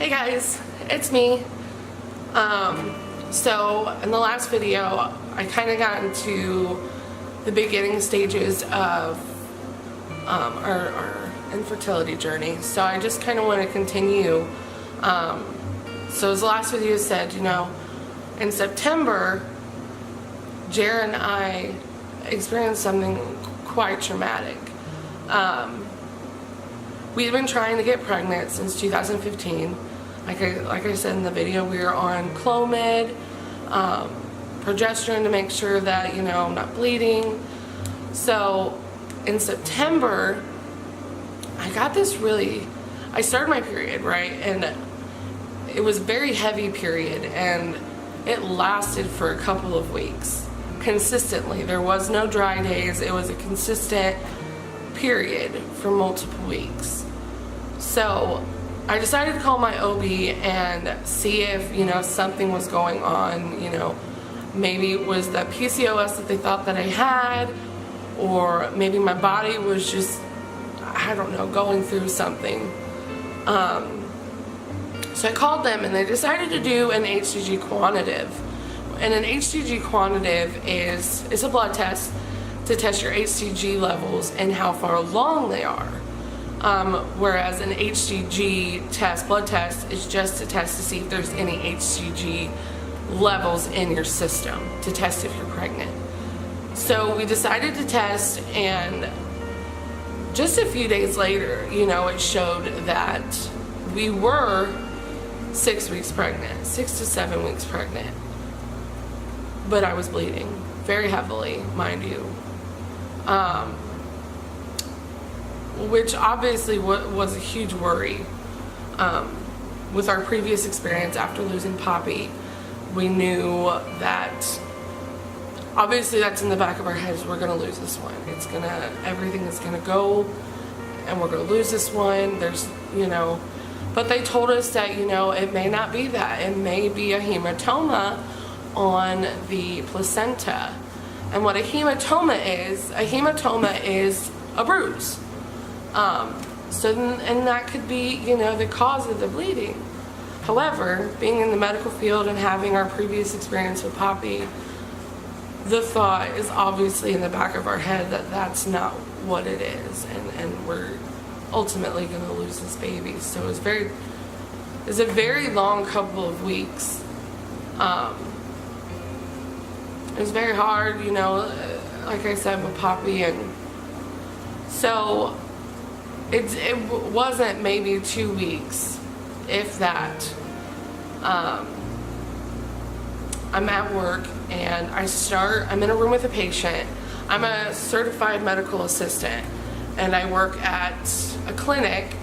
Hey guys, it's me. So in the last video, I kind of got into the beginning stages of our infertility journey. So I just kind of want to continue. So as the last video said, in September, Jared and I experienced something quite traumatic. We had been trying to get pregnant since 2015. Like I said in the video, we were on Clomid, progesterone to make sure that, I'm not bleeding. So in September, I started my period, right? And it was a very heavy period, and it lasted for a couple of weeks consistently. There was no dry days. It was a consistent period for multiple weeks. So I decided to call my OB and see if, something was going on, maybe it was the PCOS that they thought that I had, or maybe my body was just, I don't know, going through something. So I called them and they decided to do an HCG quantitative. And an HCG quantitative is a blood test to test your HCG levels and how far along they are. Whereas an HCG test, blood test, is just a test to see if there's any HCG levels in your system to test if you're pregnant. So we decided to test, and just a few days later, it showed that we were 6 weeks pregnant, 6 to 7 weeks pregnant. But I was bleeding very heavily, mind you. Which obviously was a huge worry. With our previous experience after losing Poppy, we knew that obviously that's in the back of our heads. We're gonna lose this one. Everything is gonna go, and we're gonna lose this one. But they told us that it may not be that. It may be a hematoma on the placenta. And what a hematoma is a bruise. And that could be, the cause of the bleeding. However, being in the medical field and having our previous experience with Poppy, the thought is obviously in the back of our head that that's not what it is, and we're ultimately going to lose this baby. So it was a very long couple of weeks. It was very hard, like I said, with Poppy, and so it wasn't maybe 2 weeks, if that. I'm at work and I'm in a room with a patient. I'm a certified medical assistant, and I work at a clinic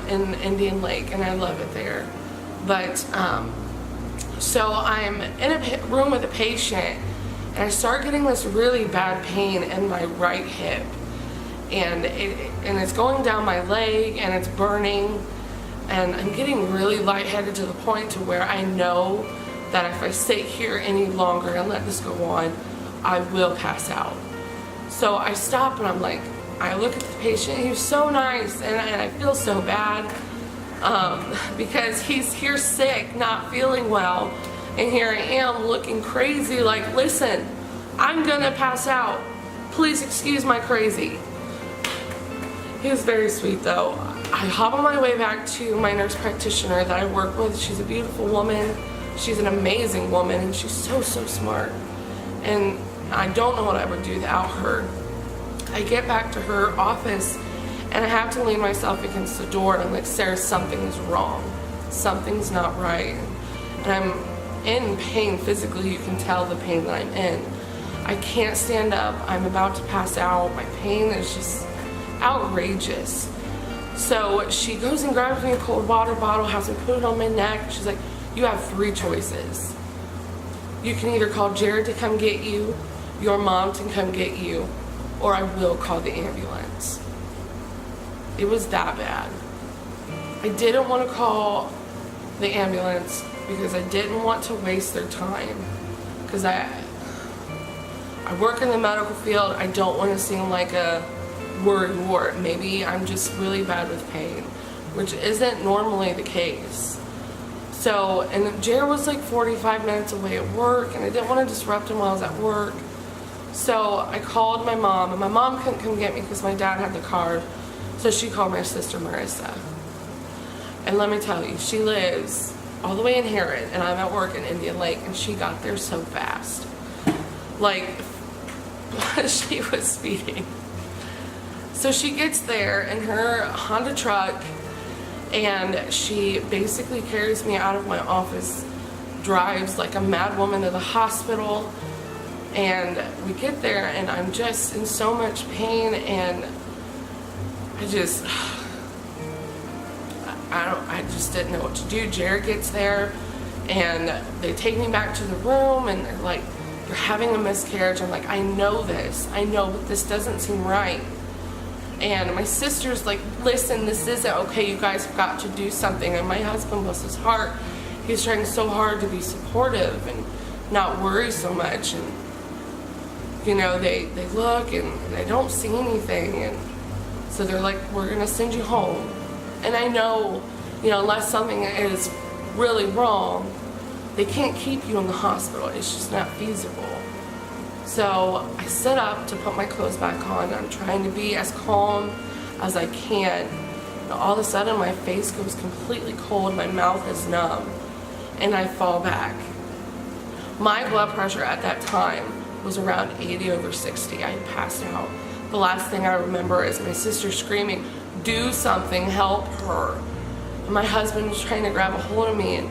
in Indian Lake, and I love it there. But so I'm in a room with a patient, and I start getting this really bad pain in my right hip. And it's going down my leg, and it's burning, and I'm getting really lightheaded to the point to where I know that if I sit here any longer and let this go on, I will pass out. So I stop, and I look at the patient. He was so nice, and I feel so bad because he's here sick, not feeling well, and here I am looking crazy, like, listen, I'm gonna pass out. Please excuse my crazy. He was very sweet though. I hop on my way back to my nurse practitioner that I work with. She's a beautiful woman. She's an amazing woman, and she's so smart. And I don't know what I would do without her. I get back to her office, and I have to lean myself against the door, and I'm like, Sarah, something's wrong. Something's not right. And I'm in pain physically. You can tell the pain that I'm in. I can't stand up. I'm about to pass out. My pain is just outrageous. So she goes and grabs me a cold water bottle, has me put it on my neck. She's like, you have 3 choices. You can either call Jared to come get you, your mom to come get you, or I will call the ambulance. It was that bad. I didn't want to call the ambulance because I didn't want to waste their time, because I work in the medical field. I don't want to seem like a worry wart. Maybe I'm just really bad with pain. which isn't normally the case. So, and Jared was like 45 minutes away at work, and I didn't want to disrupt him while I was at work. So I called my mom, and my mom couldn't come get me because my dad had the car. So she called my sister Marissa. And let me tell you, she lives all the way in Harrod, and I'm at work in Indian Lake, and she got there so fast. Like, she was speeding. So she gets there in her Honda truck, and she basically carries me out of my office, drives like a mad woman to the hospital, and we get there, and I'm just in so much pain, and I just didn't know what to do. Jared gets there, and they take me back to the room, and they're like, "You're having a miscarriage." I'm like, "I know this, but this doesn't seem right." And my sister's like, "Listen, this isn't okay. You guys have got to do something." And my husband, bless his heart, he's trying so hard to be supportive and not worry so much. And you know, they look and they don't see anything, and so they're like, "We're gonna send you home." And I know, you know, unless something is really wrong, they can't keep you in the hospital. It's just not feasible. So I sit up to put my clothes back on. I'm trying to be as calm as I can. And all of a sudden, my face goes completely cold. My mouth is numb, and I fall back. My blood pressure at that time was around 80/60. I had passed out. The last thing I remember is my sister screaming, "Do something, help her." And my husband was trying to grab a hold of me, and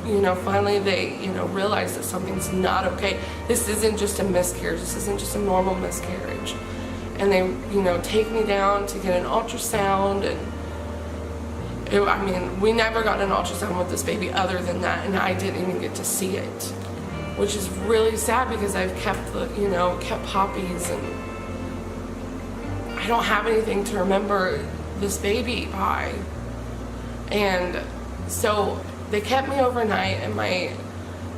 you know, finally they, you know, realized that something's not okay. This isn't just a miscarriage. This isn't just a normal miscarriage. And they, you know, take me down to get an ultrasound, and I mean, we never got an ultrasound with this baby other than that, and I didn't even get to see it, which is really sad because I've kept kept poppies, and I don't have anything to remember this baby by. And so they kept me overnight, and my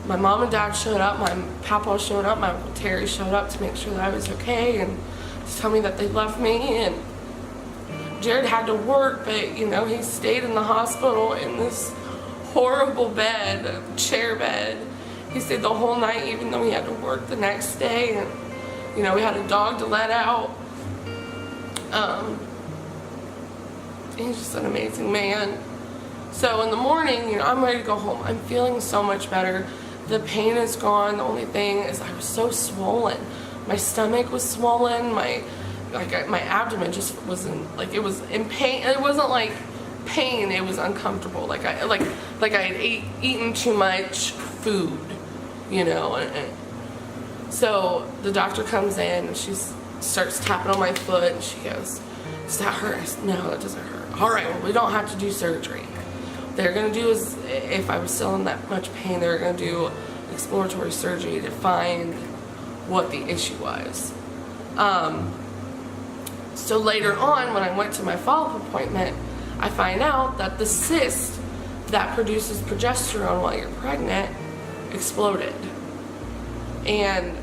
mom and dad showed up, my papa showed up, my Uncle Terry showed up to make sure that I was okay and to tell me that they loved me. And Jared had to work, but you know, he stayed in the hospital in this horrible bed, chair bed. He stayed the whole night, even though he had to work the next day, and you know, we had a dog to let out. He's just an amazing man. So in the morning, you know, I'm ready to go home. I'm feeling so much better. The pain is gone. The only thing is I was so swollen. My stomach was swollen. My abdomen just wasn't, like, it was in pain. It wasn't like pain. It was uncomfortable. Like I had eaten too much food, you know. And so the doctor comes in, and she starts tapping on my foot, and she goes, "Does that hurt?" I said, "No, that doesn't hurt." "All right, well, we don't have to do surgery. They're going to do is, if I was still in that much pain, they were going to do exploratory surgery to find what the issue was." So later on, when I went to my follow-up appointment, I find out that the cyst that produces progesterone while you're pregnant exploded. And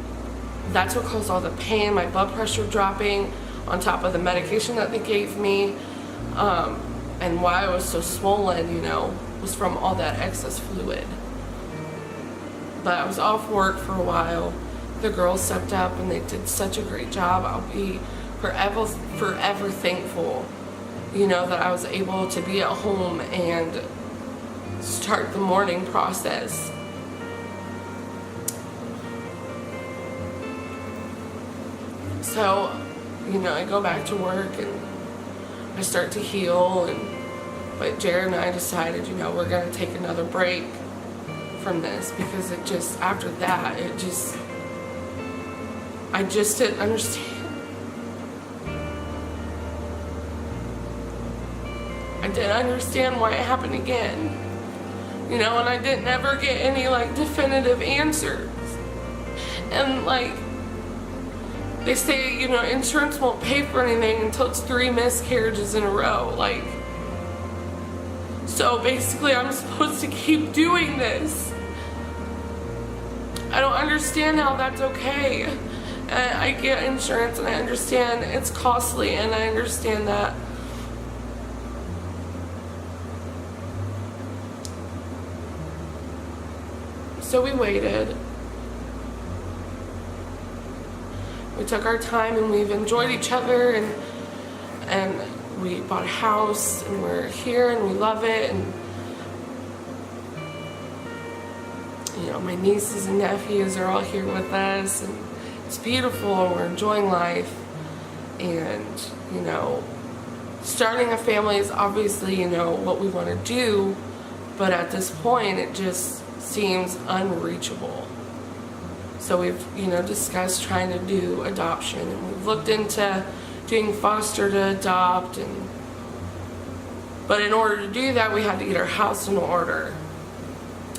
that's what caused all the pain, my blood pressure dropping, on top of the medication that they gave me. And why I was so swollen, you know, was from all that excess fluid. But I was off work for a while. The girls stepped up, and they did such a great job. I'll be forever thankful, you know, that I was able to be at home and start the mourning process. So, you know, I go back to work, and I start to heal, but Jared and I decided, you know, we're going to take another break from this, because it just, after that, I just didn't understand. I didn't understand why it happened again, you know, and I didn't ever get any, like, definitive answers. And, like, they say, you know, insurance won't pay for anything until it's 3 miscarriages in a row. Like, so basically I'm supposed to keep doing this. I don't understand how that's okay. And I get insurance, and I understand it's costly, and I understand that. So we waited. We took our time and we've enjoyed each other, and we bought a house and we're here and we love it, and you know, my nieces and nephews are all here with us, and it's beautiful. We're enjoying life, and you know, starting a family is obviously, you know, what we want to do, but at this point it just seems unreachable. So we've, you know, discussed trying to do adoption, and we've looked into doing foster to adopt, but in order to do that we had to get our house in order.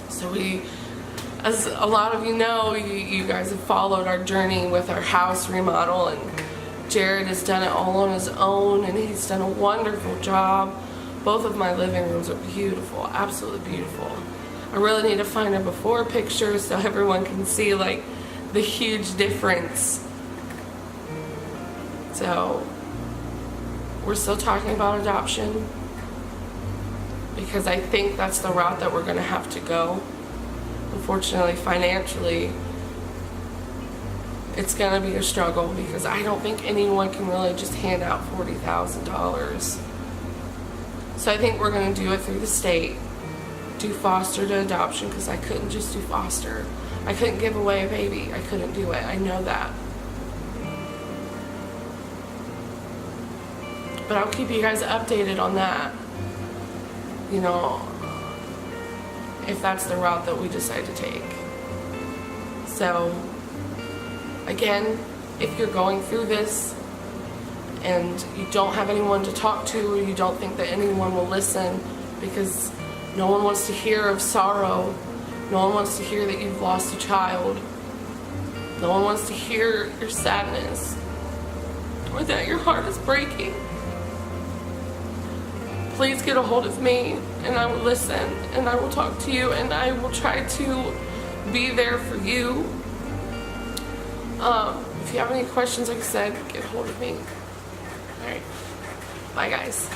So we, as a lot of you know, you guys have followed our journey with our house remodel, and Jared has done it all on his own, and he's done a wonderful job. Both of my living rooms are beautiful, absolutely beautiful. I really need to find a before picture so everyone can see like the huge difference. So we're still talking about adoption because I think that's the route that we're going to have to go. Unfortunately, financially, it's going to be a struggle because I don't think anyone can really just hand out $40,000. So I think we're going to do it through the state. Do foster to adoption, because I couldn't just do foster. I couldn't give away a baby. I couldn't do it. I know that. But I'll keep you guys updated on that. You know, if that's the route that we decide to take. So, again, if you're going through this and you don't have anyone to talk to, or you don't think that anyone will listen, because no one wants to hear of sorrow, no one wants to hear that you've lost a child, no one wants to hear your sadness, or that your heart is breaking, please get a hold of me, and I will listen, and I will talk to you, and I will try to be there for you. If you have any questions, like I said, get a hold of me. Alright, bye guys.